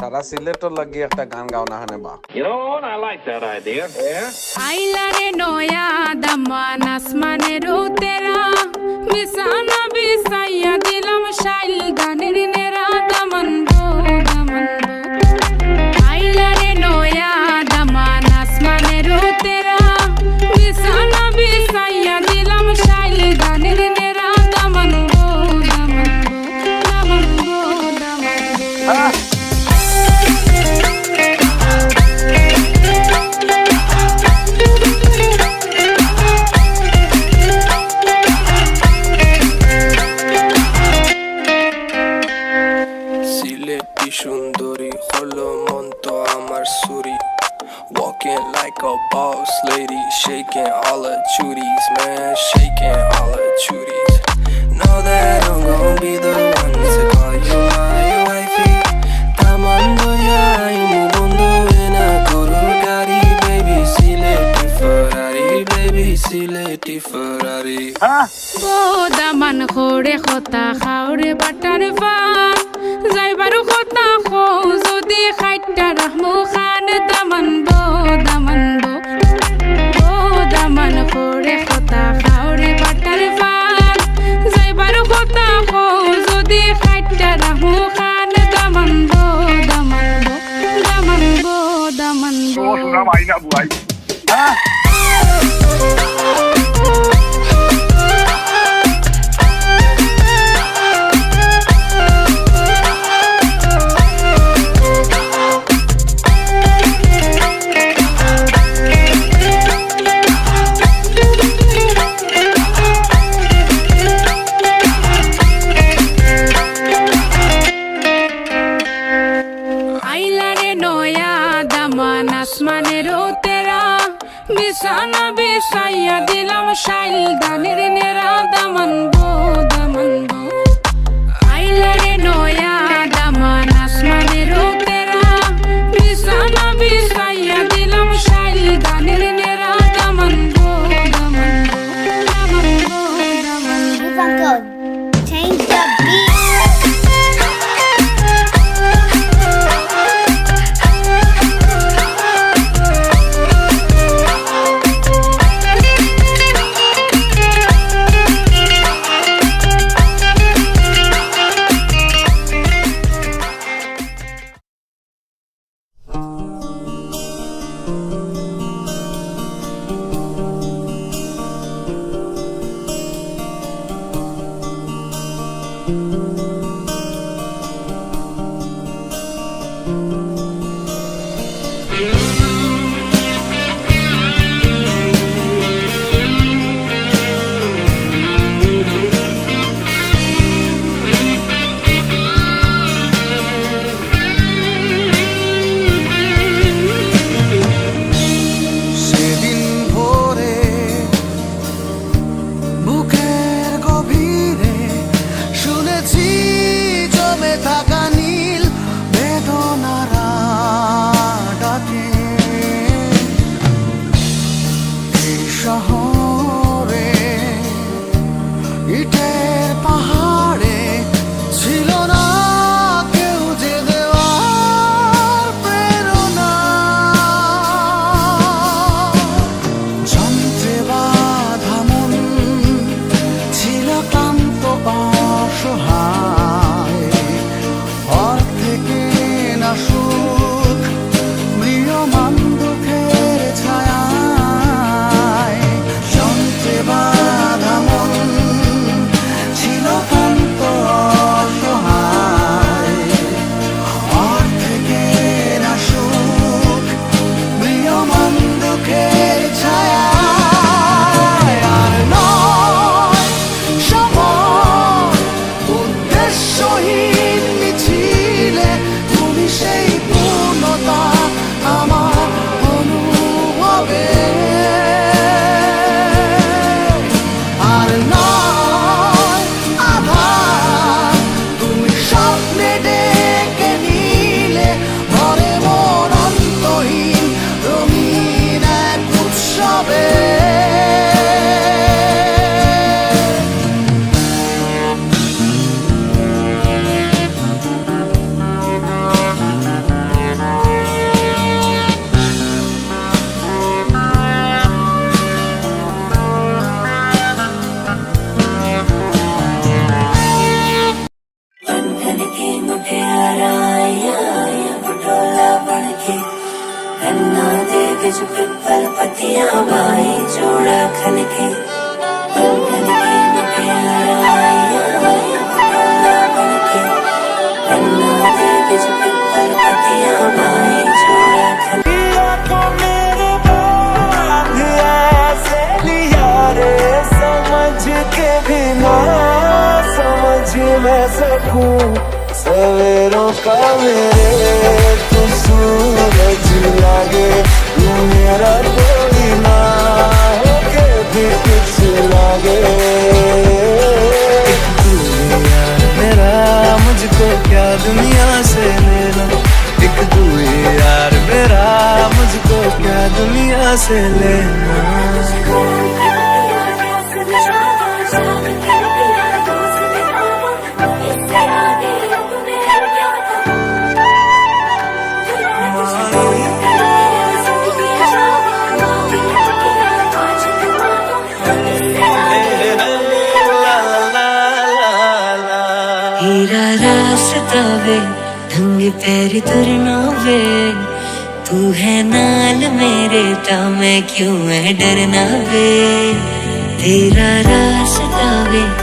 সারা সিলেটর লাগি একটা গান গাও না হানে বা You know what? I like that idea. Yeah. আইলারে নয়া দামান আসমানের তেরা বিছানা বিছাইয়া দিলাম শাইল গানের নেরা দামান গো দামান গো আইলারে নয়া দামান আসমানের তেরা বিছানা বিছাইয়া দিলাম শাইল গানের নেরা দামান গো দামান গো দামান গো দামান গো সিলেটি সুন্দরী হলো মন তো আমার সুরি Walking like a boss lady, shaking all her chuties, man, shaking all her chuties. Know that I'm gon' be the one to call you my wifey. Tamando ya imu bondo ena koro gari, baby Sileti Ferrari, baby Sileti Ferrari. O Daman খোরে খতা খাওরে butter fun যাইবারু খতা খো যদি খাইটা রাহমু খান দামান বো দামান বো ও দামান খোরে খতা খাওরে butter fun যাইবারু খতা খো যদি খাইটা রাহমু খান দামান বো দামান বো দামান বো দামান বো শোনা মাইনা বুয়াই আইলারে নয়া দামান আসমানের তেরা বিছানা বিছাইয়া দিলাম শাইল দানের নেরা দামান বো দামান বো আইলারে নয়া দামান আসমানের তেরা বিছানা বিছাইয়া দিলাম শাইল দানের নেরা দামান বো দামান বো দামান বো দামান বো Uncle, change the beat. সেদিন ভোরে বুকের গভীরে শুনেছি জমে থাকা নীল বেদনারা ডাকে बिच पिपल पत्तियां बाई जोड़ा खनके बनके मपियारा आइया पटोला बनके गन्ना दे बिच पिपल पत्तियां बाई जोड़ा खनके मेरे बांध ऐसे लिया रे समझ के भी ना समझ मैं सकूं सवेरों का मेरे तू सूरज लागे तू मेरा कोई ना होके भी कुछ लागे तू यार मेरा मुझको क्या दुनिया से लेना एक तू यार मेरा मुझको क्या दुनिया से लेना हीरा रास्ता वे ढंग पैर तुरना वे तू है नाल मेरे ता मैं क्यों है डरना वे तेरा रास्ता वे